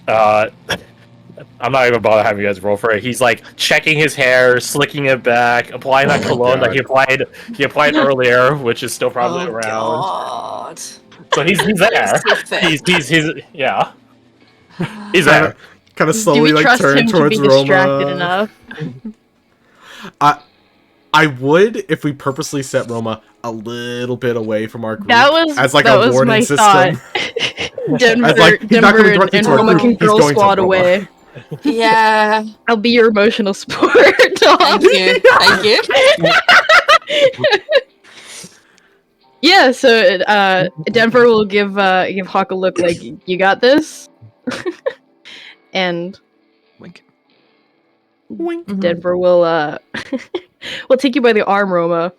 I'm not even bother having you guys roll for it. He's like checking his hair, slicking it back, applying that cologne that he applied earlier, which is still probably around. God. So he's there. He's yeah. He's there. Kind of slowly like turn towards Roma. I would if we purposely set Roma a little bit away from our group as like a warning system. Denver and Roma can girl squad away. Yeah. I'll be your emotional support. Thank you. Thank you. Yeah, so Denver will give Hawk a look like, you got this? And Wink. Denver will will take you by the arm, Roma.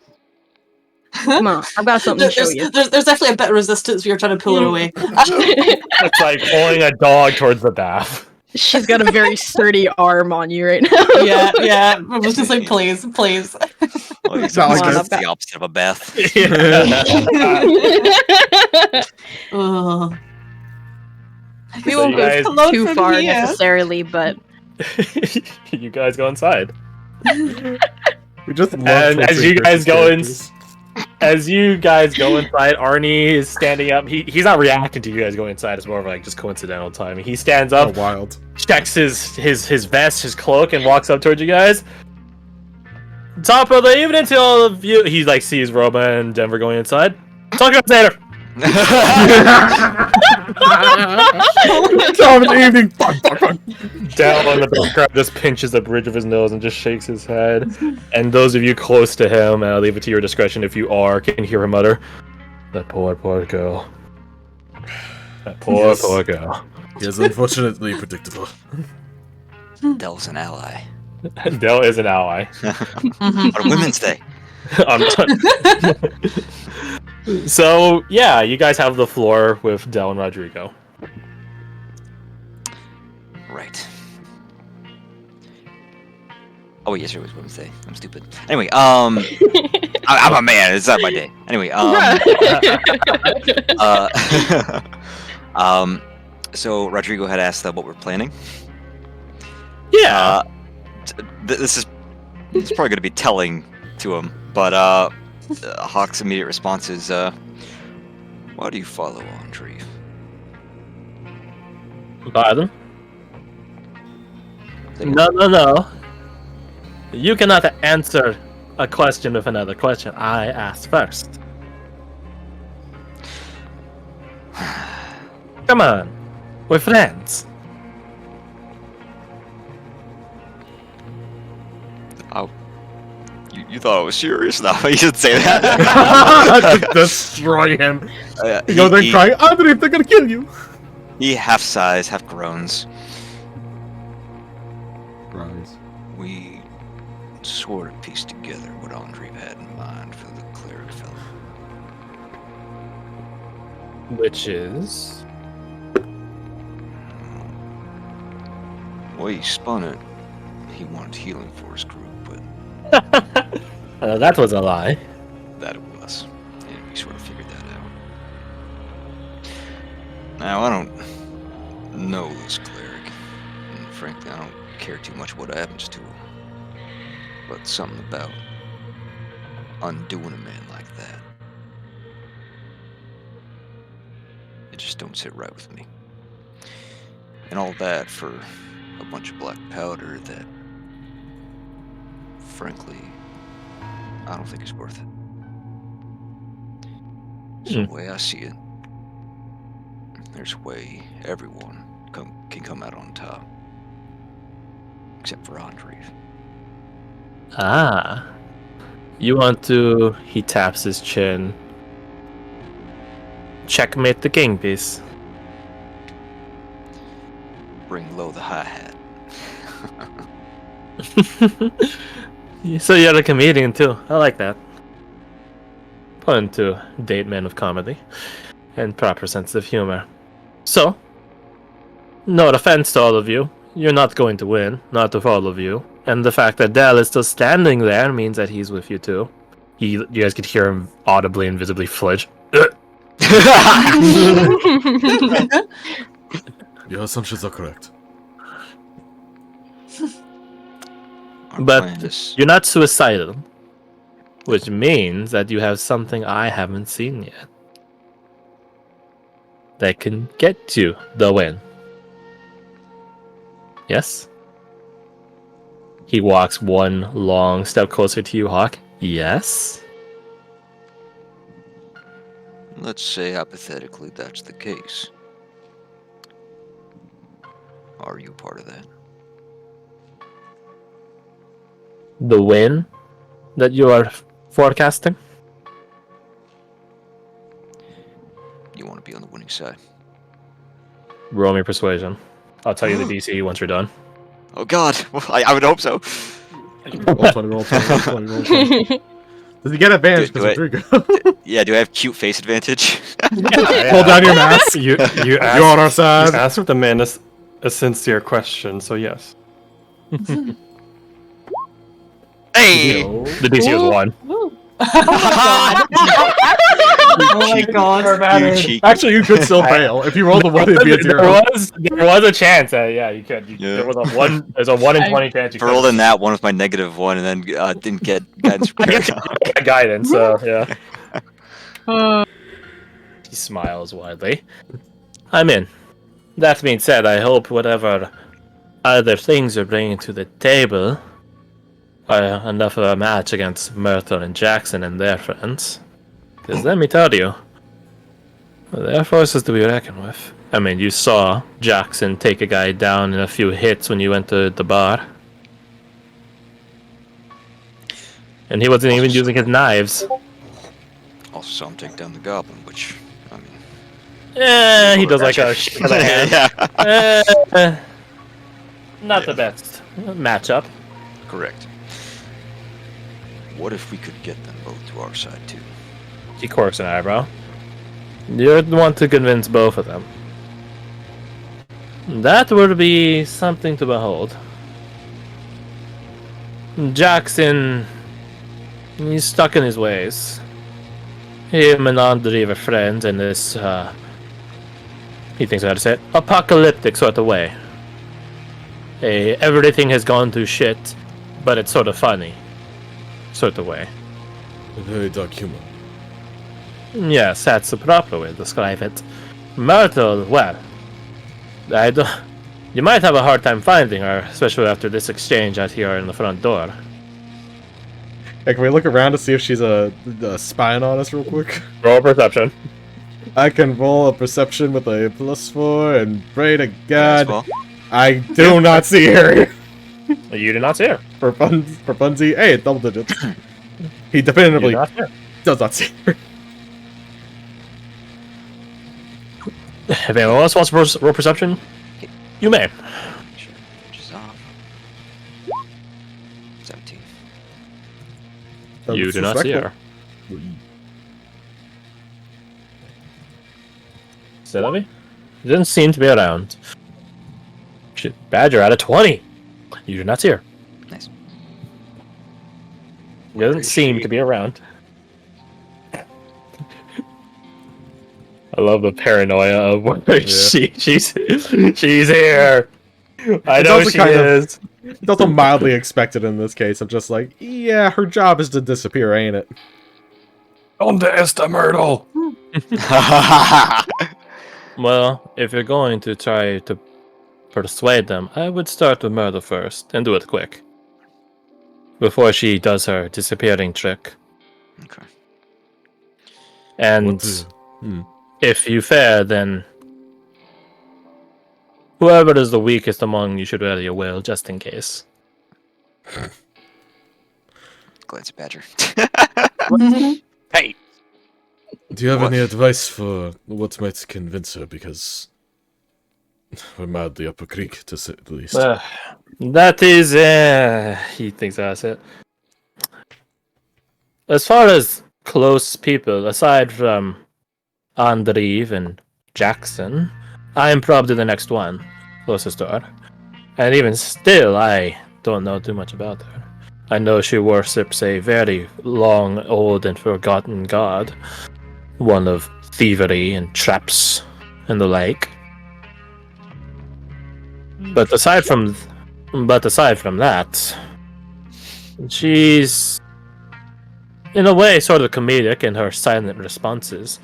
Come on, I've got something to show you. There's definitely a bit of resistance when you're trying to pull it away. It's like pulling a dog towards the bath. She's got a very sturdy arm on you right now. Yeah. I was just like, please. Well, it's not like that's the opposite of a bath. We won't go too far necessarily, but you guys go inside. We just and as you guys go inside, Arnie is standing up. He's not reacting to you guys going inside. It's more of like just coincidental timing. He stands up, checks his vest, his cloak, and walks up towards you guys. Top of the evening to all of you. He like sees Roma and Denver going inside. Talk about later. Top of the evening. Fuck. Down on the background just pinches the bridge of his nose and just shakes his head. And those of you close to him, and I'll leave it to your discretion if you are, can hear him mutter, "That poor girl. That poor girl." He is unfortunately predictable. Dell's an ally. Dell is an ally. On Women's Day. So, yeah, you guys have the floor with Del and Rodrigo. Right. Oh, yes, it was Women's Day. I'm stupid. Anyway, I'm a man. It's not my day. Anyway, so Rodrigo had asked what we're planning. Yeah. This is probably going to be telling to him, but Hawk's immediate response is, "Why do you follow Andreev?" Pardon? No. You cannot answer a question with another question. I asked first. Come on. We're friends. Oh. You thought I was serious? No, you should say that. Destroy him. You go there crying, Andreev, they're gonna kill you. He half sighs, half groans. Rise. We sort of pieced together what Andreev had in mind for the cleric fellow. Which is? Well, he spun it. He wanted healing for his group, but that was a lie. that it was. And we sort of figured that out. Now, I don't know this cleric, and frankly, I don't care too much what happens to him. But something about undoing a man like that, it just don't sit right with me. And all that for a bunch of black powder that, frankly, I don't think is worth it. So the way I see it, there's a way everyone can come out on top. Except for Andreev. Ah. You want to... He taps his chin. Checkmate the king piece. Bring low the hi-hat. So you're a comedian too. I like that. Fun to date men of comedy and proper sense of humor. So, no offense to all of you, you're not going to win, not with all of you. And the fact that Dell is still standing there means that he's with you too. You guys could hear him audibly and visibly flinch. Your assumptions are correct. Our But plan is- you're not suicidal, which means that you have something I haven't seen yet that can get you the win. Yes? He walks one long step closer to you, Hawk. Yes? let's say hypothetically that's the case. Are you part of that? The win that you are forecasting? You want to be on the winning side? Roll me persuasion. I'll tell you the DC once you're done. Oh God! Well, I would hope so. Roll 20, roll 20, roll 20, roll 20. Does he get advantage Do because I- of Trigo? Yeah, do I have cute face advantage? Pull down your mask. You You're asked, on our you side. asked the man a sincere question, so yes. Hey! The DC is 1. Oh my god. You cheeky. Actually, you could still fail. If you roll the 1, it'd be a 0. There was a chance that, yeah, you could. Yeah. There was a 1. There's a 1 in 20 chance you I rolled in that one with my -1 and then didn't get guidance. could. Guidance, so, yeah. He smiles widely. I'm in. That being said, I hope whatever other things you're bringing to the table are enough of a match against Myrtle and Jackson and their friends. Because let me tell you, they're forces to be reckoned with. I mean, you saw Jackson take a guy down in a few hits when you went to the bar. And he wasn't even using his knives. Also saw him take down the goblin, which, I mean... Yeah, he does like a shake of the hand. Yeah. Not the best matchup. Correct. What if we could get them both to our side, too? He quirks an eyebrow. You're the one to convince both of them. That would be something to behold. Jackson, he's stuck in his ways. Him and Andre are friends in this, he thinks how to say it, apocalyptic sort of way. Everything has gone to shit, but it's sort of funny sort of way. A very dark humor. Yes, that's the proper way to describe it. Myrtle, well, I don't. You might have a hard time finding her, especially after this exchange out here in the front door. Hey, can we look around to see if she's spying on us real quick? Roll perception. I can roll a perception with a +4 and pray to God. Well, I do not see her. You do not see her. For funzy, hey, it's double digits. He You do definitively not see her. does not see her. If anyone else wants to roll perception, you may. sure. Which is off. 17. You do not see her. Say that me? She doesn't seem to be around. Shit, Badger out of 20. You do not see her. Nice. She doesn't seem to be around. I love the paranoia of where she's here. I know also she kind of- is. It's also mildly expected in this case. I'm just like, yeah, her job is to disappear, ain't it? On the Myrtle! Well, if you're going to try to persuade them, I would start with Myrtle first and do it quick. Before she does her disappearing trick. Okay. And Hmm. if you fail, then whoever is the weakest among you should wear your will, just in case. Glance at Badger. Hey! Do you have What? any advice for what might convince her? Because we're mildly up a creek, to say the least. That is, he thinks that's it. As far as close people, aside from Andreev and Jackson, I'm probably the next one closest to her. And even still, I don't know too much about her. I know she worships a very long, old, and forgotten god. One of thievery and traps and the like. But aside from that, she's in a way sort of comedic in her silent responses.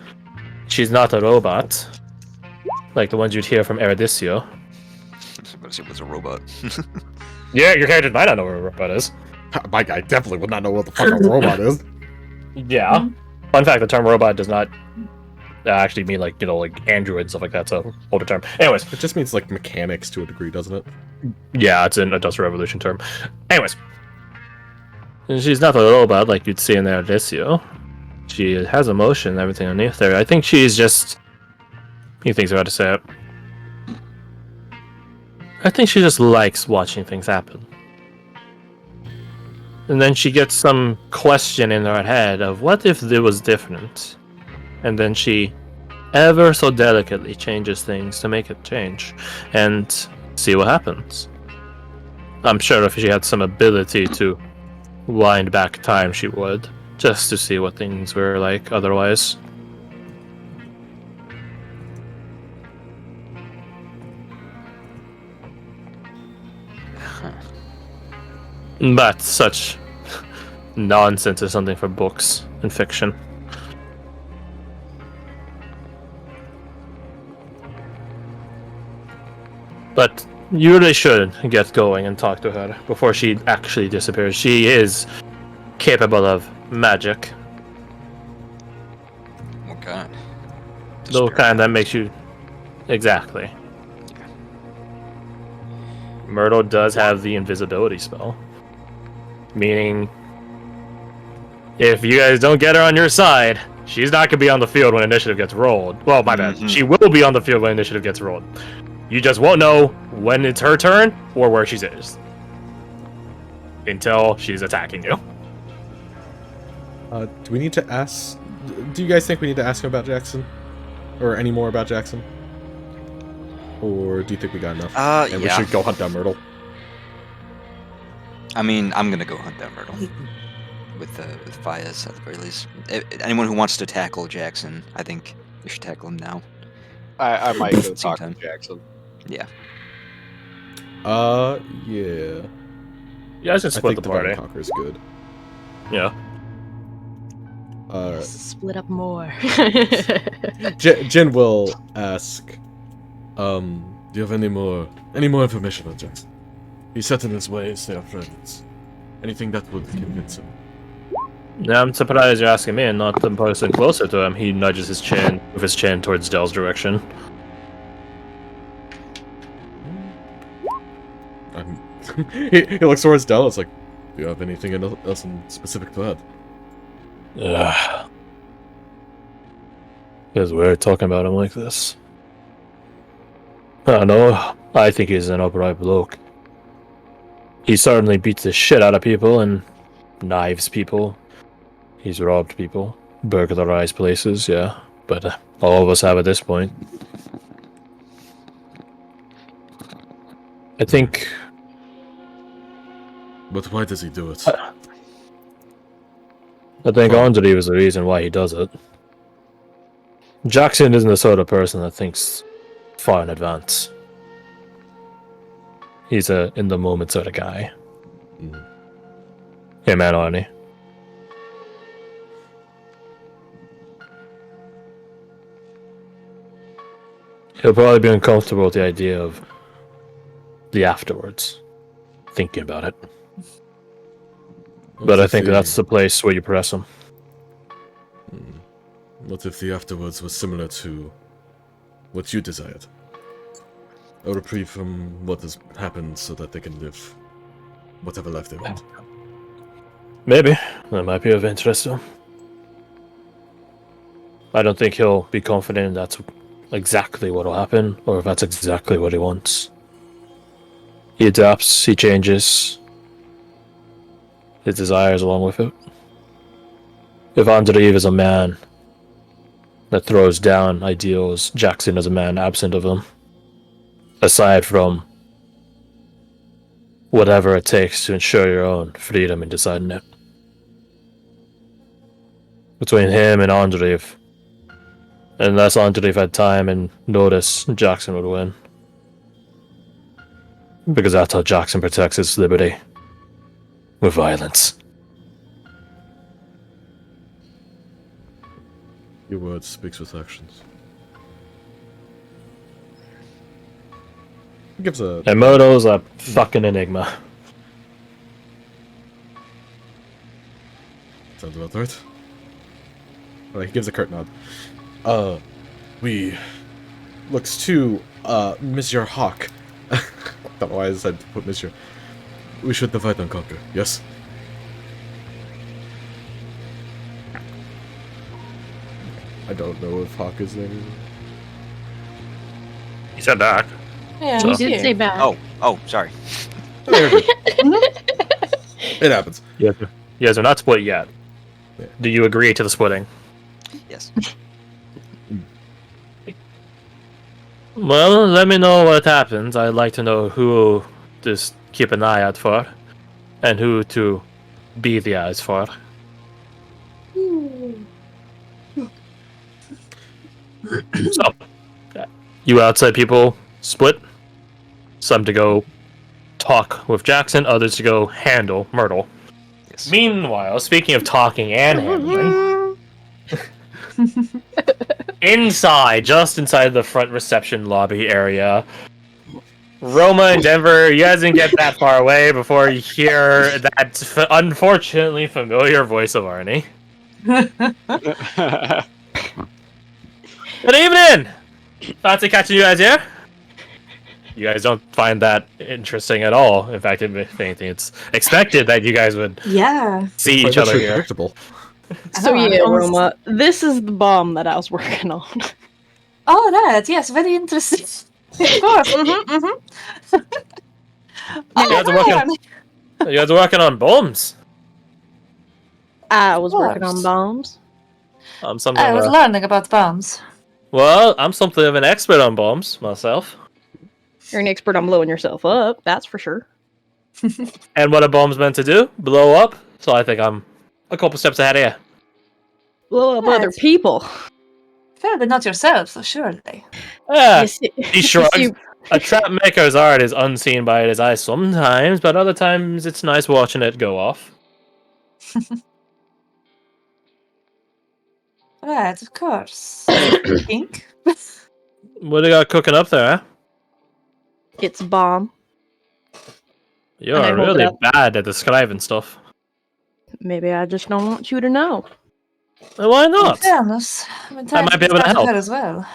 She's not a robot, like the ones you'd hear from Erudicio. But it was a robot. Yeah, your character might not know what a robot is. My guy definitely would not know what the fuck a robot is. Yeah. Fun fact: the term robot does not actually mean like android and stuff like that. It's an older term. Anyways, it just means like mechanics to a degree, doesn't it? Yeah, it's an Industrial Revolution term. Anyways, she's not a robot like you'd see in the Erudicio. She has emotion and everything underneath there. I think she's just. He thinks about to say it. I think she just likes watching things happen. And then she gets some question in her head of what if it was different? And then she ever so delicately changes things to make it change and see what happens. I'm sure if she had some ability to wind back time, she would, just to see what things were like otherwise. But such nonsense is something for books and fiction. But you really should get going and talk to her before she actually disappears. She is capable of magic. What kind? The kind that makes you... Exactly. Myrtle does have the invisibility spell. Meaning, if you guys don't get her on your side, she's not going to be on the field when initiative gets rolled. Well, my bad. She will be on the field when initiative gets rolled. You just won't know when it's her turn or where she is. Until she's attacking you. Do we need to ask... Do you guys think we need to ask him about Jackson? Or any more about Jackson? Or do you think we got enough? And we should go hunt down Myrtle? I mean, I'm gonna go hunt down Myrtle. With Fayez, at the very least. Anyone who wants to tackle Jackson, I think we should tackle him now. I might go talk to Jackson. Yeah. Yeah. You guys can split the party. Conquer is good. Yeah. Split up more. Jin will ask, do you have any more information on Jackson? He's set in his ways, they are friends. Anything that would convince him? Yeah, I'm surprised you're asking me and not the person closer to him. He nudges his chin with his chin towards Dell's direction. He looks towards Dell. It's like, do you have anything else in specific to that? It's weird talking about him like this. I don't know. I think he's an upright bloke. He certainly beats the shit out of people and knives people. He's robbed people, burglarized places, yeah. But all of us have at this point. I think... But why does he do it? I think Andre was the reason why he does it. Jackson isn't the sort of person that thinks far in advance. He's a in-the-moment sort of guy. Hey man, Arnie. He'll probably be uncomfortable with the idea of the afterwards. Thinking about it. But I think that's the place where you press him. What if the afterwards was similar to what you desired? A reprieve from what has happened so that they can live whatever life they want. Maybe. That might be of interest to him. I don't think he'll be confident that's exactly what will happen, or if that's exactly what he wants. He adapts, he changes. His desires along with it. If Andreev is a man that throws down ideals, Jackson is a man absent of them. Aside from whatever it takes to ensure your own freedom in deciding it. Between him and Andreev, unless Andreev had time and notice, Jackson would win. Because that's how Jackson protects his liberty. With violence. Your words speaks with actions. He gives a... And Moto's a fucking enigma. Sounds about right. Alright, he gives a curt nod. We... Looks to, Monsieur Hawk. Don't know why I decided to put Monsieur. We should divide and conquer, yes? I don't know if Hawk is there. He said that. Yeah, So- he's You did here. say back. Oh, sorry. Oh, you're good. It happens. You guys are not split yet. Yeah. Do you agree to the splitting? Yes. Well, let me know what happens. I'd like to know who to keep an eye out for, and who to be the eyes for. So, you outside people split. Some to go talk with Jackson, others to go handle Myrtle. Yes. Meanwhile, speaking of talking and handling, inside, just inside the front reception lobby area, Roma and Denver, you guys didn't get that far away before you hear that unfortunately familiar voice of Arnie. Good evening! Fancy catching you guys here? You guys don't find that interesting at all. In fact, if anything, it's expected that you guys would Yeah. see Quite each other literally here. predictable. So I yeah, almost- Roma, this is the bomb that I was working on. Oh, that. Yes, very interesting. Of course. You guys are working. You guys are working on bombs. I was working on course. bombs. I'm something. I was learning about bombs. Well, I'm something of an expert on bombs myself. You're an expert on blowing yourself up, that's for sure. And what a bomb's meant to do? Blow up. So I think I'm a couple steps ahead of you. Blow up other Yes. people. Fair, but not yourself, so surely. Yeah. You see- He you shrugs. see- A trap maker's art is unseen by his eyes sometimes, but other times it's nice watching it go off. Right, of course. Pink. What do you got cooking up there, huh? It's a bomb. You're And I hold it really up. bad at describing stuff. Maybe I just don't want you to know. Well, why In not? fairness, I'm entirely might be able to started help. her as well.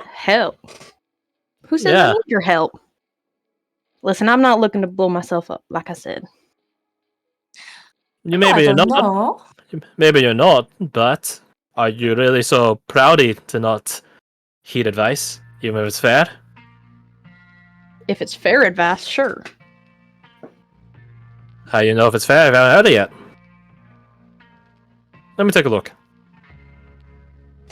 Help. Who says Yeah. I need your help? Listen, I'm not looking to blow myself up, like I said. You maybe you're I don't not. know. Maybe you're not, but are you really so proudy to not heed advice, even if it's fair? If it's fair advice, sure. How you know if it's fair? I haven't heard it yet. Let me take a look.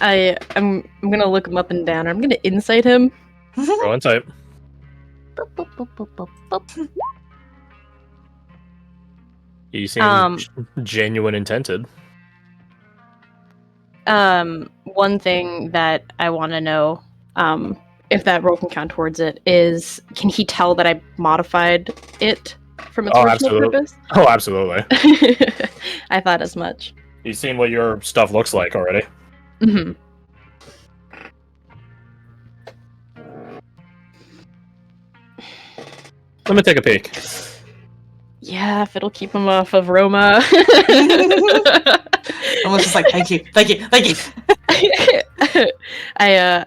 I'm gonna look him up and down. I'm gonna insight him. Roll insight. You seem genuine intended. One thing that I want to know, if that roll can count towards it, is can he tell that I modified it from its Oh, original absolutely. purpose? Oh, absolutely. I thought as much. You've seen what your stuff looks like already. Hmm. Let me take a peek. Yeah, if it'll keep him off of Roma. Almost just like, thank you, thank you, thank you. I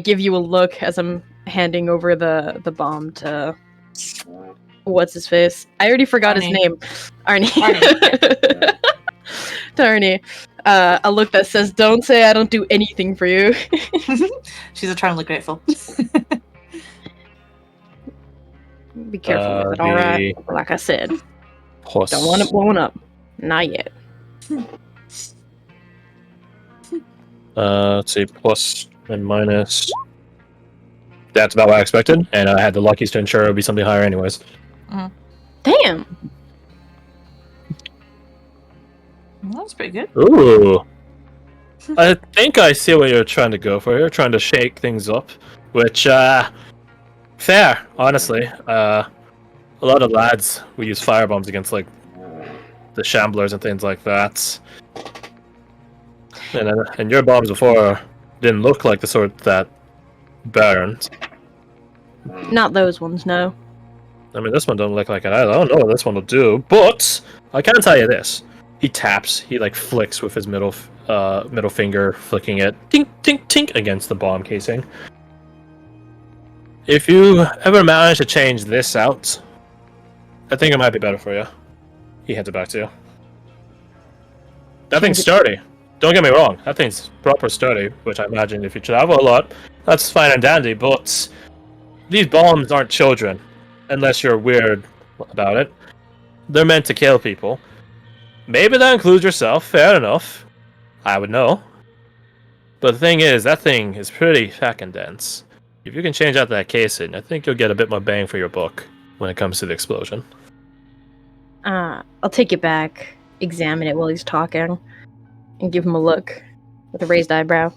give you a look as I'm handing over the bomb to what's his face? I already forgot his Arnie. name. Arnie. Arnie, To Arnie. A look that says, "Don't say I don't do anything for you." She's eternally grateful. Be careful with it, all right? Like I said, Plus, don't want it blown up. Not yet. let's see, plus and minus. That's about what I expected, and I had the luckies to ensure it would be something higher, anyways. Damn. That's pretty good. Ooh. I think I see what you're trying to go for. You're trying to shake things up, which, fair, honestly. a lot of lads will use firebombs against like the shamblers and things like that. And your bombs before didn't look like the sort that burned. Not those ones, no. I mean, this one don't look like it either. I don't know what this one will do, but I can tell you this: he taps, he like flicks with his middle finger, flicking it, tink, tink, tink, against the bomb casing. If you ever manage to change this out, I think it might be better for you. He hands it back to you. That thing's sturdy. Don't get me wrong. That thing's proper sturdy, which I imagine if you travel a lot, that's fine and dandy, but these bombs aren't children, unless you're weird about it. They're meant to kill people. Maybe that includes yourself, fair enough. I would know. But the thing is, that thing is pretty fucking dense. If you can change out that casing, I think you'll get a bit more bang for your buck when it comes to the explosion. I'll take it back, examine it while he's talking, and give him a look with a raised eyebrow.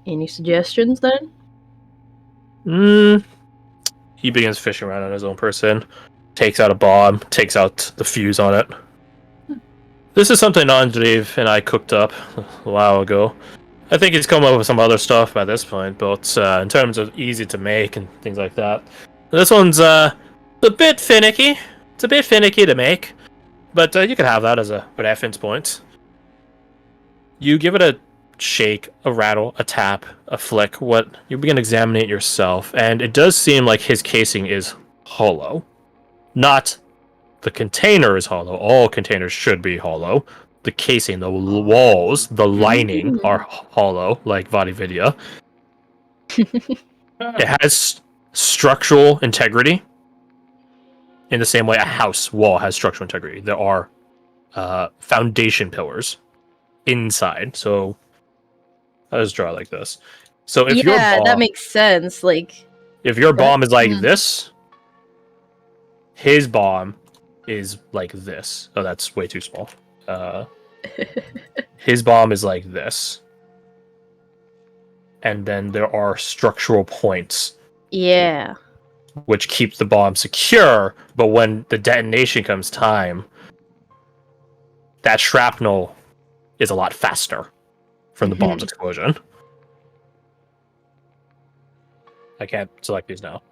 Any suggestions then? He begins fishing around on his own person, takes out a bomb, takes out the fuse on it. This is something Andreev and I cooked up a while ago. I think he's come up with some other stuff by this point, but in terms of easy to make and things like that, this one's a bit finicky. It's a bit finicky to make, but you can have that as a reference point. You give it a shake, a rattle, a tap, a flick. You begin examining it yourself, and it does seem like his casing is hollow. Not the container is hollow. All containers should be hollow. The casing, the walls, the lining are hollow, like Vadividya. It has structural integrity in the same way a house wall has structural integrity. There are foundation pillars inside. So I'll just draw it like this. So if your bomb, that makes sense. Like, if your bomb is like this, his bomb is like this. Oh, that's way too small. His bomb is like this. And then there are structural points. Yeah. Which keep the bomb secure, but when the detonation comes time, that shrapnel is a lot faster from the bomb's explosion. I can't select these now.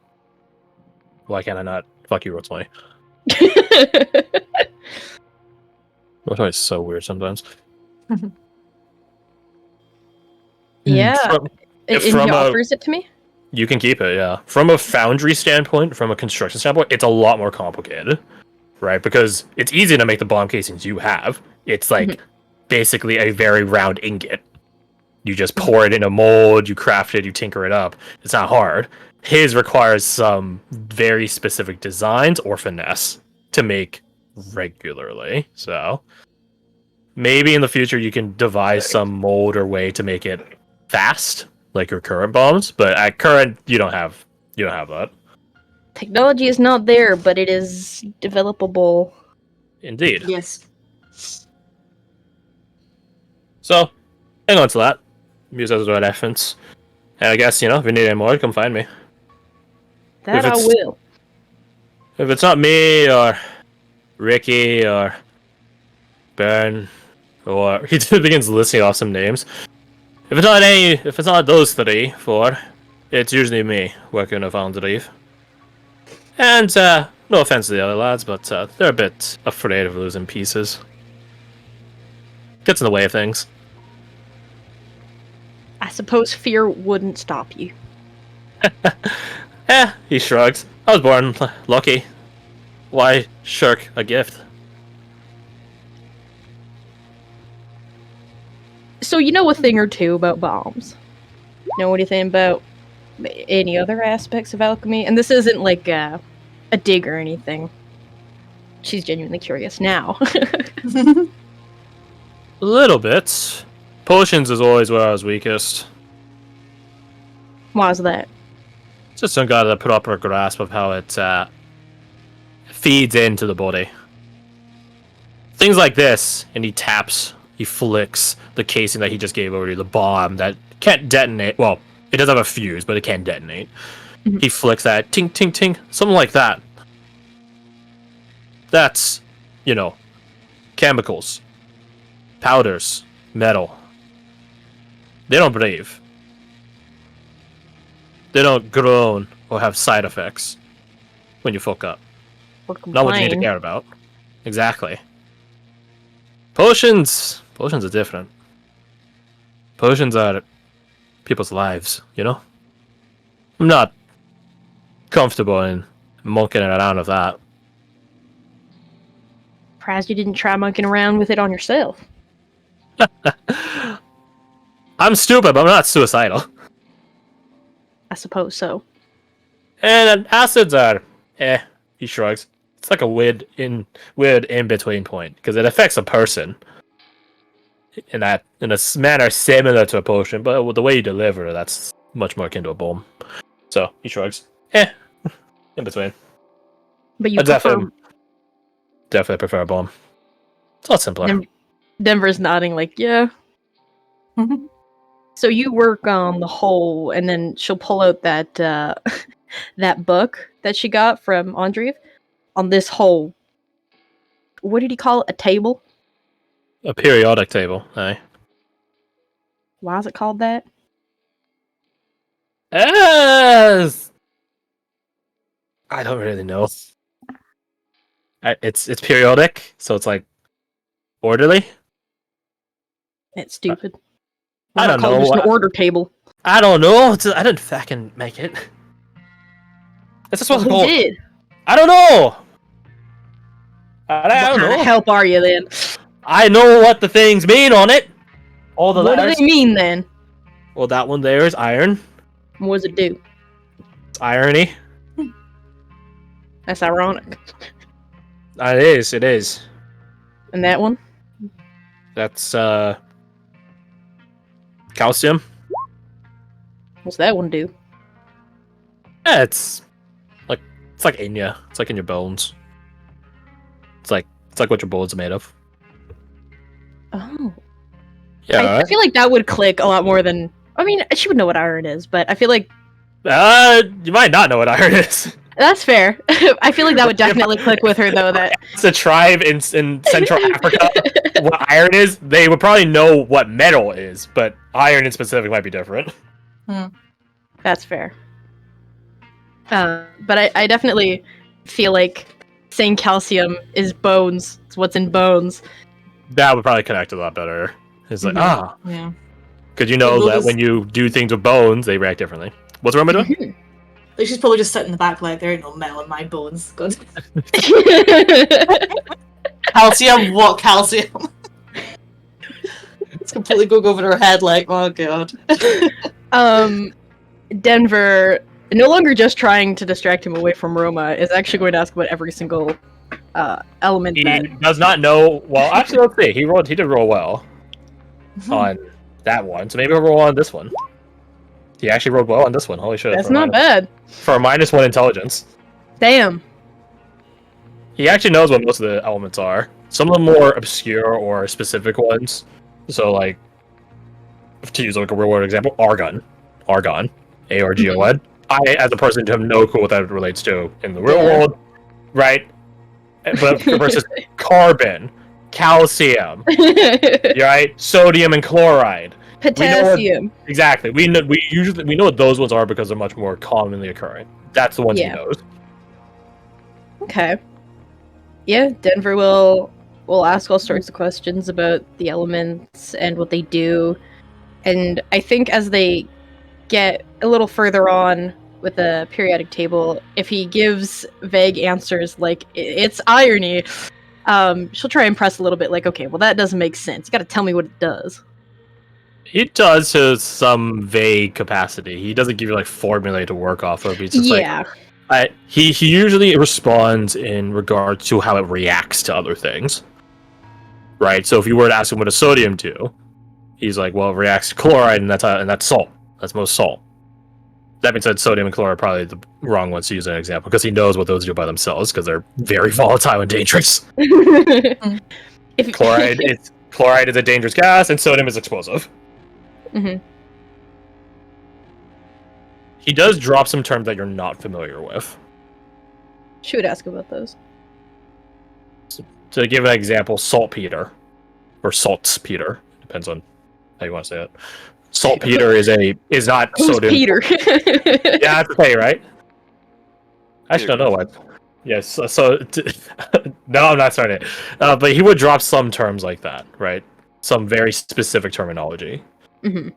Why can't I not? Fuck you, Roll20. Roll20 is so weird sometimes. Yeah. And he From offers it to me? You can keep it, yeah. From a foundry standpoint, from a construction standpoint, it's a lot more complicated, right? Because it's easy to make the bomb casings you have. It's like basically a very round ingot. You just pour it in a mold, you craft it, you tinker it up. It's not hard. His requires some very specific designs or finesse to make regularly. So maybe in the future you can devise some mold or way to make it fast, like your current bombs, but at current you don't have that. Technology is not there, but it is developable. Indeed. Yes. So hang on to that. Use that as a reference. And I guess, if you need any more, come find me. That I will. If it's not me or Ricky or Ben, or he begins listing off some names. If it's not those 3, 4, it's usually me working with Andreev. And no offense to the other lads, but they're a bit afraid of losing pieces. Gets in the way of things. I suppose fear wouldn't stop you. He shrugs. I was born lucky. Why shirk a gift? So you know a thing or two about bombs. Know anything about any other aspects of alchemy? And this isn't like a dig or anything. She's genuinely curious now. A little bit. Potions is always where I was weakest. Why's that? Just don't got a proper grasp of how it feeds into the body. Things like this, and he flicks the casing that he just gave over to the bomb that can't detonate. Well, it does have a fuse, but it can detonate. He flicks that, tink, tink, tink, something like that. That's, chemicals, powders, metal. They don't breathe. They don't groan or have side effects when you fuck up. Or Not what you need to complain. care about. Exactly. Potions are different. Potions are people's lives, I'm not comfortable in monkeying around with that. Surprised you didn't try monkeying around with it on yourself. I'm stupid, but I'm not suicidal. I suppose so. And acids are, he shrugs. It's like a weird in between point because it affects a person in a manner similar to a potion, but with the way you deliver it, that's much more akin to a bomb. So he shrugs. In between. But you I prefer... definitely prefer a bomb. It's a lot simpler. Denver's nodding like, yeah. So you work on the whole, and then she'll pull out that that book that she got from Andreev on this whole. What did he call it? A table? A periodic table, aye. Why is it called that? Yes! I don't really know. It's periodic, so it's like orderly. It's stupid. I don't know. Just an order table. I don't know. I didn't fucking make it. It's supposed to Who call. did? I don't know. I What don't kind of know. help are you then? I know what the things mean on it. All the What letters. do they mean then? Well, that one there is iron. What does it do? It's irony. That's ironic. It is. And that one? That's calcium. What's that one do? Yeah, it's like in you. It's like in your bones. It's like what your bones are made of. Oh. Yeah. I feel like that would click a lot more than... I mean, she would know what iron is, but I feel like... You might not know what iron is. That's fair. I feel like that would definitely click with her, though, that... It's a tribe in Central Africa. What iron is, they would probably know what metal is, but iron in specific might be different. That's fair. But I definitely feel like saying calcium is bones. It's what's in bones. That would probably connect a lot better. It's like, Yeah. because you know Well, that this- when you do things with bones, they react differently. What's wrong with doing? Like, she's probably just sitting in the back like, there ain't no metal in my bones. God. Calcium? What calcium? It's completely going over her head like, oh god. Denver, no longer just trying to distract him away from Roma, is actually going to ask about every single element He that... does not know. Well, actually, let's see. He did roll well on that one, so maybe he'll roll on this one. He actually rolled well on this one. Holy shit! That's not bad. For a -1 intelligence. Damn. He actually knows what most of the elements are. Some of the more obscure or specific ones. So, like, to use like a real world example, argon, ARGON. I, as a person, have no clue what that relates to in the real world, right? But versus carbon, calcium, right? Sodium and chloride. Potassium. Exactly. We know what those ones are because they're much more commonly occurring. That's the ones he knows. Okay. Yeah, Denver will ask all sorts of questions about the elements and what they do. And I think as they get a little further on with the periodic table, if he gives vague answers like it's irony, she'll try and press a little bit like, okay, well that doesn't make sense. You gotta tell me what it does. It does to some vague capacity. He doesn't give you like formulae to work off of. He's just he usually responds in regard to how it reacts to other things. Right? So if you were to ask him what a sodium do, he's like, well, it reacts to chloride and that's salt. That's most salt. That being said, sodium and chloride are probably the wrong ones to use as an example because he knows what those do by themselves because they're very volatile and dangerous. Chloride is a dangerous gas and sodium is explosive. Mm-hmm. He does drop some terms that you're not familiar with. She would ask about those. to give an example, saltpeter or saltpeter, depends on how you want to say it. Saltpeter is not Who's sodium. Peter? Yeah, that's okay, right? I actually don't know what. Yes, no, I'm not starting it. But he would drop some terms like that, right? Some very specific terminology. Mhm.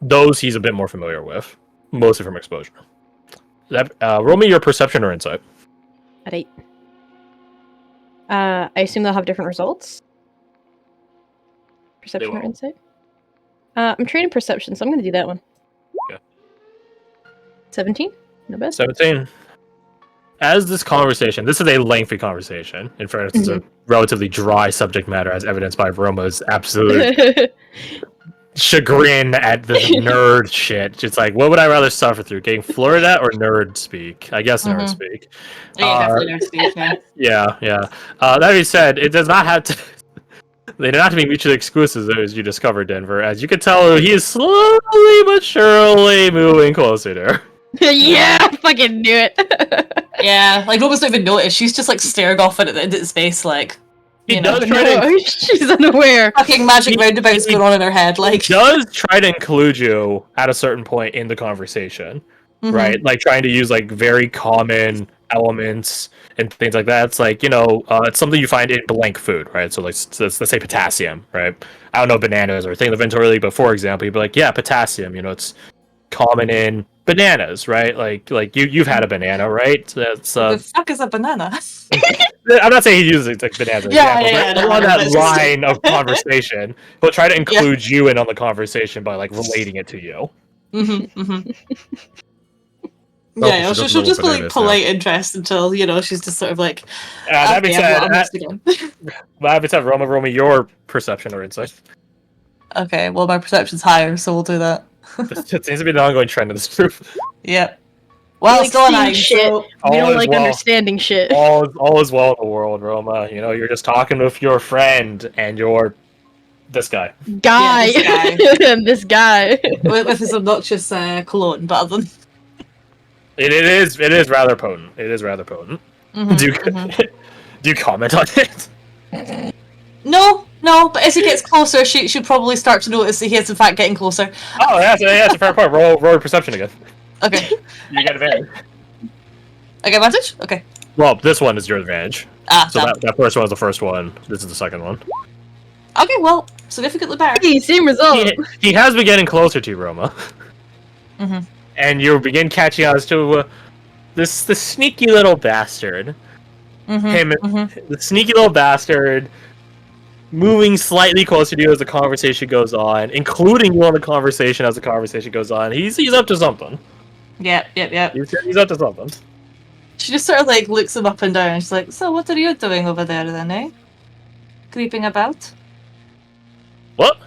Those he's a bit more familiar with, mostly from exposure. Roll me your perception or insight. At 8. I assume they'll have different results. Perception or will. insight? I'm trading perception, so I'm going to do that one. Yeah. 17? No bad. 17. As this conversation, this is a lengthy conversation. In fairness, it's a relatively dry subject matter, as evidenced by Roma's absolute chagrin at the nerd shit. Just like, what would I rather suffer through? Getting flirted at or nerd speak? I guess nerd speak. Yeah, definitely nerd speak, yeah. Yeah. That being said, it does not have to. They do not have to be mutually exclusive, as you discovered, Denver. As you can tell, he is slowly but surely moving closer to her. Yeah, I fucking knew it. Yeah, like Roma's not even noticed. She's just like staring off into space, like He does try No, to. she's unaware. fucking magic roundabouts going on in her head. Like, He does try to include you at a certain point in the conversation, right? Like trying to use like very common elements and things like that. It's like, it's something you find in blank food, right? So like, let's say potassium, right? I don't know bananas or things of really, but for example, you'd be like, yeah, potassium. It's common in bananas, right? Like you've had a banana, right? That's the fuck is a banana? I'm not saying he uses like bananas as Yeah, examples, yeah, but no, on no, that that's just- line of conversation, he'll try to include you in on the conversation by like relating it to you. Yeah, she she'll doesn't just know be like bananas polite interest until she's just sort of like. That being "Okay, said, I'm lost again." Roma, roll me your perception or insight. Okay, well my perception's higher, so we'll do that. It seems to be the ongoing trend of this group. Yep. Well, Like it's going seeing on. shit. So, We All don't is like well. understanding shit. All is well in the world, Roma. You're just talking with your friend and this guy. Guy. Yeah, This guy. with his obnoxious cologne, but other than It is rather potent. It is rather potent. Do you comment on it? No, but as he gets closer, she should probably start to notice that he is in fact getting closer. Oh, that's a fair point. Roll your perception again. Okay. You get advantage. I get advantage? Okay. Well, this one is your advantage. So damn. that first one was the first one. This is the second one. Okay, well, significantly better. Hey, same result. He has been getting closer to you, Roma. And you begin catching on to the sneaky little bastard. The sneaky little bastard moving slightly closer to you as the conversation goes on, including you on the conversation as the conversation goes on. He's up to something. Yep. He's up to something. She just sort of like looks him up and down and she's like, "So what are you doing over there then, eh? Creeping about?" What?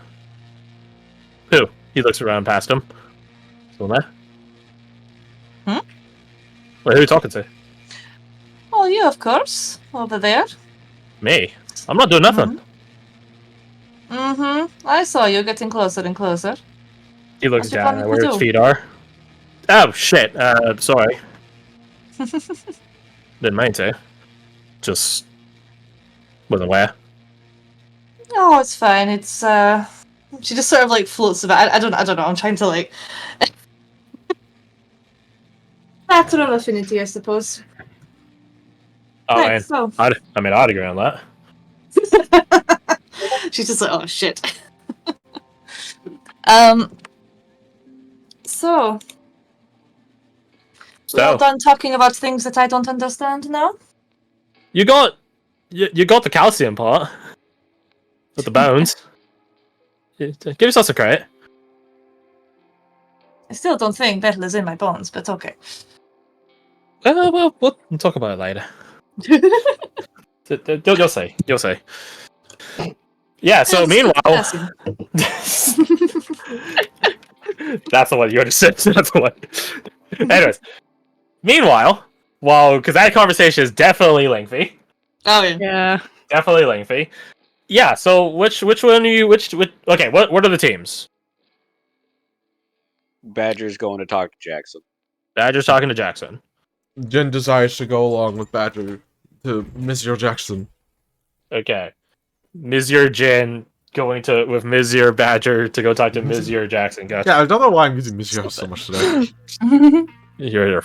Who? He looks around past him. Still there? Wait, who are you talking to? Oh, you, of course. Over there. Me? I'm not doing nothing. I saw you getting closer and closer. He looks What's you down planning at to where his do? feet are. Oh, shit. Sorry. Didn't mean to. Just wasn't aware. Oh, it's fine. It's she just sort of like floats about. I don't know. I'm trying to like natural affinity, I suppose. Oh, Right, man. so I'd agree on that. she's just like, oh shit. So we're all So, done talking about things that I don't understand now. you got the calcium part with the bones. Give yourself some credit. I still don't think metal is in my bones, but okay. Well, we'll talk about it later. You'll say. You'll say. Yeah, so meanwhile... That's the one you understood. That's the one. Anyways. Meanwhile, because that conversation is definitely lengthy. Oh yeah. Yeah. Definitely lengthy. Yeah, so which one are you... Okay, what are the teams? Badger's going to talk to Jackson. Badger's talking to Jackson. Jen desires to go along with Badger to Monsieur Jackson. Okay. Monsieur Jin going to with Monsieur Badger to go talk to Monsieur Jackson. Gotcha. Yeah, I don't know why I'm using Monsieur so much today. You're